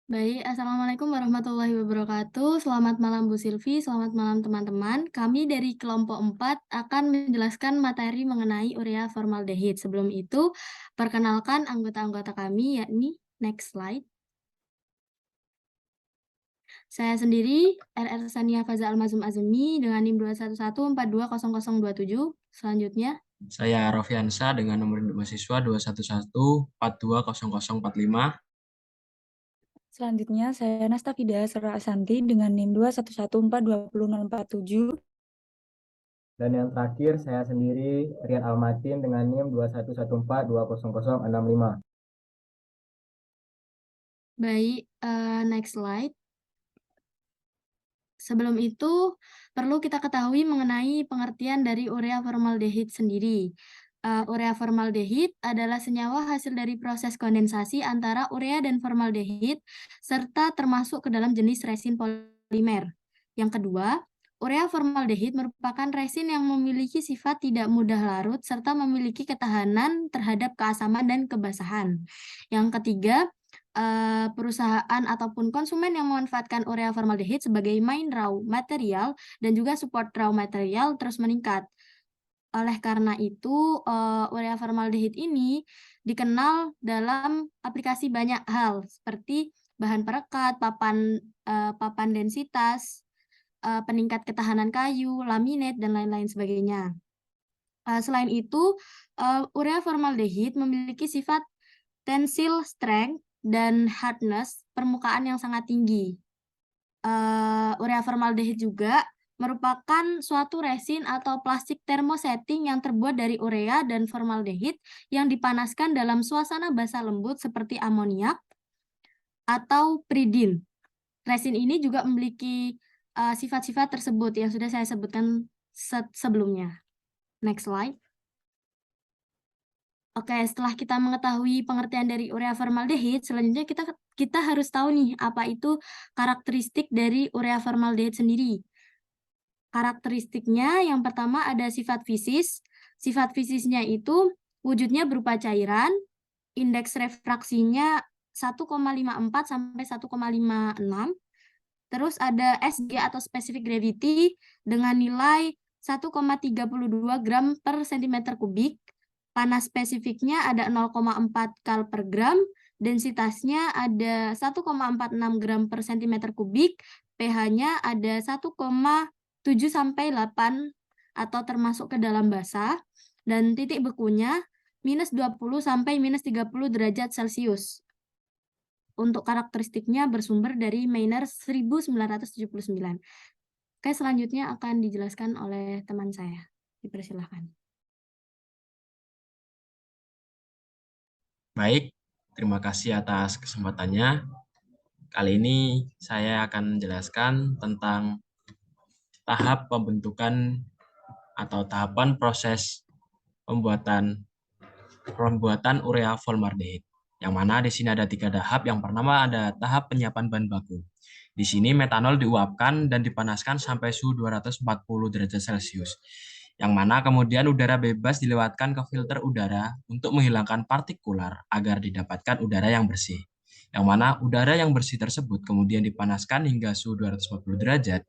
Baik, Assalamualaikum warahmatullahi wabarakatuh. Selamat malam Bu Silvi, selamat malam teman-teman. Kami dari kelompok 4 akan menjelaskan materi mengenai urea formaldehid. Sebelum itu, perkenalkan anggota-anggota kami, yakni next slide. Saya sendiri, RR Sania Faza Almazum Azmi dengan NIM 211420027. Selanjutnya, Saya Rofiansa dengan nomor induk mahasiswa 211420045. Selanjutnya, saya Nastafida Sera Asanti dengan NIM 211420047. Dan yang terakhir, saya sendiri, Rian Almatin dengan NIM 211420065. baik, next slide. Sebelum itu, perlu kita ketahui mengenai pengertian dari urea formaldehid sendiri. Urea formaldehid adalah senyawa hasil dari proses kondensasi antara urea dan formaldehid, serta termasuk ke dalam jenis resin polimer. Yang kedua, urea formaldehid merupakan resin yang memiliki sifat tidak mudah larut, serta memiliki ketahanan terhadap keasaman dan kebasahan. Yang ketiga, perusahaan ataupun konsumen yang memanfaatkan urea formaldehid sebagai main raw material dan juga support raw material terus meningkat. Oleh karena itu, urea formaldehid ini dikenal dalam aplikasi banyak hal seperti bahan perekat, papan densitas, peningkat ketahanan kayu, laminate, dan lain-lain sebagainya. Selain itu, urea formaldehid memiliki sifat tensile strength dan hardness permukaan yang sangat tinggi. Urea formaldehid juga merupakan suatu resin atau plastik termosetting yang terbuat dari urea dan formaldehid yang dipanaskan dalam suasana basah lembut seperti amoniak atau pridin. Resin ini juga memiliki sifat-sifat tersebut yang sudah saya sebutkan sebelumnya. Next slide. Oke, setelah kita mengetahui pengertian dari urea formaldehid, selanjutnya kita harus tahu nih apa itu karakteristik dari urea formaldehid sendiri. Karakteristiknya yang pertama ada sifat fisis. Sifat fisisnya itu wujudnya berupa cairan, indeks refraksinya 1,54 sampai 1,56. Terus ada SG atau specific gravity dengan nilai 1,32 gram per cm kubik. Panas spesifiknya ada 0,4 kal per gram, densitasnya ada 1,46 gram per cm kubik, pH-nya ada 1,7 sampai 8 atau termasuk ke dalam basah, dan titik bekunya minus 20 sampai minus 30 derajat Celcius. Untuk karakteristiknya bersumber dari Maynard 1979. Oke, selanjutnya akan dijelaskan oleh teman saya. Dipersilahkan. Baik, terima kasih atas kesempatannya. Kali ini saya akan menjelaskan tentang tahap pembentukan atau tahapan proses pembuatan urea formaldehid. Yang mana di sini ada 3 tahap. Yang pertama ada tahap penyiapan bahan baku. Di sini metanol diuapkan dan dipanaskan sampai suhu 240 derajat Celcius. Yang mana kemudian udara bebas dilewatkan ke filter udara untuk menghilangkan partikular agar didapatkan udara yang bersih. Yang mana udara yang bersih tersebut kemudian dipanaskan hingga suhu 240 derajat,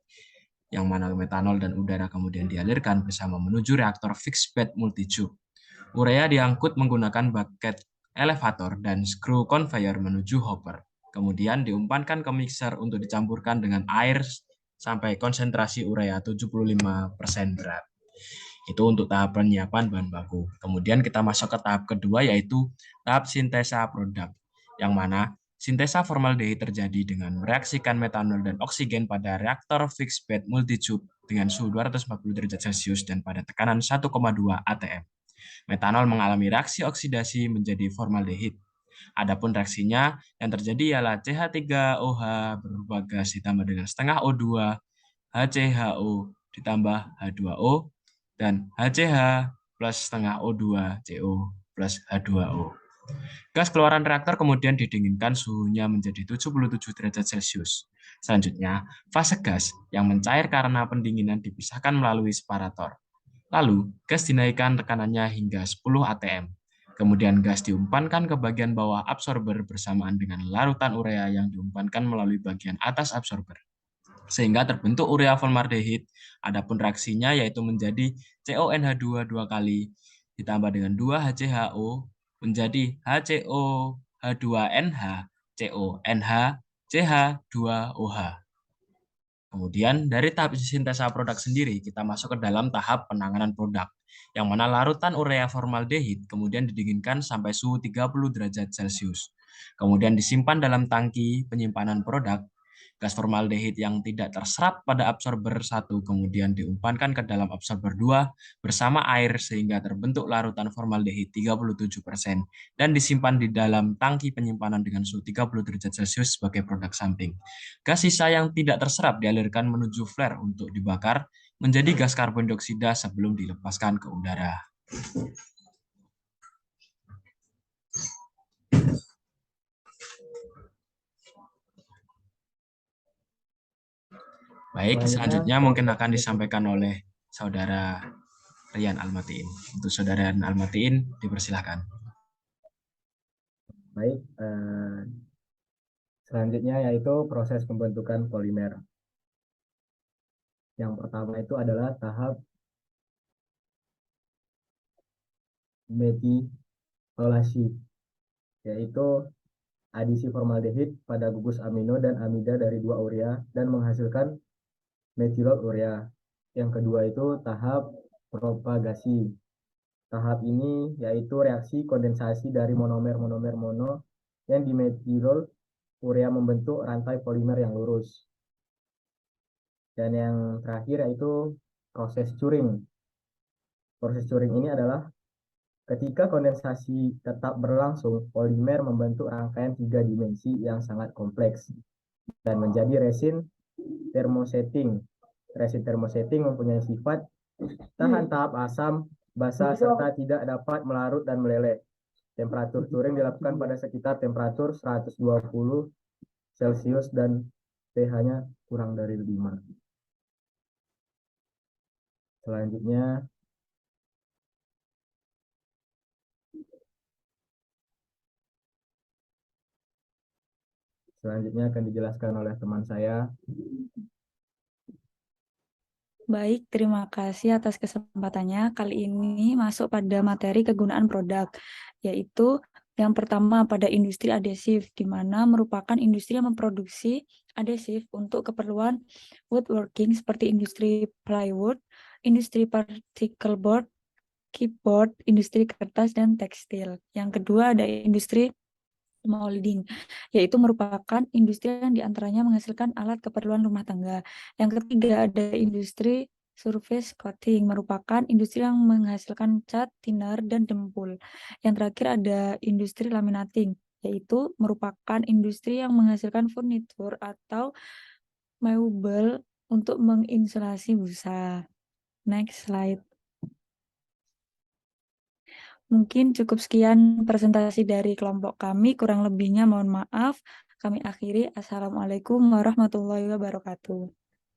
yang mana metanol dan udara kemudian dialirkan bersama menuju reaktor fixed bed multitube. Urea diangkut menggunakan bucket elevator dan screw conveyor menuju hopper. Kemudian diumpankan ke mixer untuk dicampurkan dengan air sampai konsentrasi urea 75% berat. Itu untuk tahap penyiapan bahan baku. Kemudian kita masuk ke tahap kedua, yaitu tahap sintesa produk, yang mana sintesa formaldehid terjadi dengan mereaksikan metanol dan oksigen pada reaktor fixed bed multitube dengan suhu 240 derajat Celcius dan pada tekanan 1,2 atm. Metanol mengalami reaksi oksidasi menjadi formaldehid. Adapun reaksinya yang terjadi ialah CH3OH berubah gas ditambah dengan setengah O2, HCHO ditambah H2O, dan HCH plus setengah O2 CO plus H2O. Gas keluaran reaktor kemudian didinginkan suhunya menjadi 77 derajat Celcius. Selanjutnya, fase gas yang mencair karena pendinginan dipisahkan melalui separator. Lalu, gas dinaikkan tekanannya hingga 10 atm. Kemudian gas diumpankan ke bagian bawah absorber bersamaan dengan larutan urea yang diumpankan melalui bagian atas absorber, sehingga terbentuk urea formaldehid. Adapun reaksinya yaitu menjadi CONH2 dua kali ditambah dengan 2 HCHO menjadi HCOH2NH CONH CH2OH. Kemudian dari tahap sintesa produk sendiri kita masuk ke dalam tahap penanganan produk, yang mana larutan urea formaldehid kemudian didinginkan sampai suhu 30 derajat Celcius. Kemudian disimpan dalam tangki penyimpanan produk. Gas formaldehid yang tidak terserap pada absorber 1 kemudian diumpankan ke dalam absorber 2 bersama air sehingga terbentuk larutan formaldehid 37% dan disimpan di dalam tangki penyimpanan dengan suhu 30 derajat Celcius sebagai produk samping. Gas sisa yang tidak terserap dialirkan menuju flare untuk dibakar menjadi gas karbon dioksida sebelum dilepaskan ke udara. Baik, selanjutnya mungkin akan disampaikan oleh Saudara Rian Almatiin. Untuk Saudara Rian Almatiin, dipersilahkan. Baik, selanjutnya yaitu proses pembentukan polimer. Yang pertama itu adalah tahap metylasi, yaitu adisi formaldehid pada gugus amino dan amida dari 2 urea dan menghasilkan metilol urea. Yang kedua itu tahap propagasi. Tahap ini yaitu reaksi kondensasi dari monomer-monomer mono yang dimetilol urea membentuk rantai polimer yang lurus. Dan yang terakhir yaitu proses curing. Proses curing ini adalah ketika kondensasi tetap berlangsung, polimer membentuk rangkaian 3 dimensi yang sangat kompleks dan menjadi resin thermosetting. Resin thermosetting mempunyai sifat tahan tahap asam, basa, serta tidak dapat melarut dan meleleh. Temperatur curing dilakukan pada sekitar temperatur 120 Celcius dan pH-nya kurang dari 5. Selanjutnya akan dijelaskan oleh teman saya. Baik, terima kasih atas kesempatannya. Kali ini masuk pada materi kegunaan produk, yaitu yang pertama pada industri adhesif, di mana merupakan industri yang memproduksi adhesif untuk keperluan woodworking seperti industri plywood, industri particle board, keyboard, industri kertas, dan tekstil. Yang kedua ada industri molding, yaitu merupakan industri yang diantaranya menghasilkan alat keperluan rumah tangga. Yang ketiga ada industri surface coating, merupakan industri yang menghasilkan cat, thinner, dan dempul. Yang terakhir ada industri laminating, yaitu merupakan industri yang menghasilkan furnitur atau mebel untuk menginsulasi busa. Next slide. Mungkin cukup sekian presentasi dari kelompok kami, kurang lebihnya mohon maaf. Kami akhiri. Assalamualaikum warahmatullahi wabarakatuh.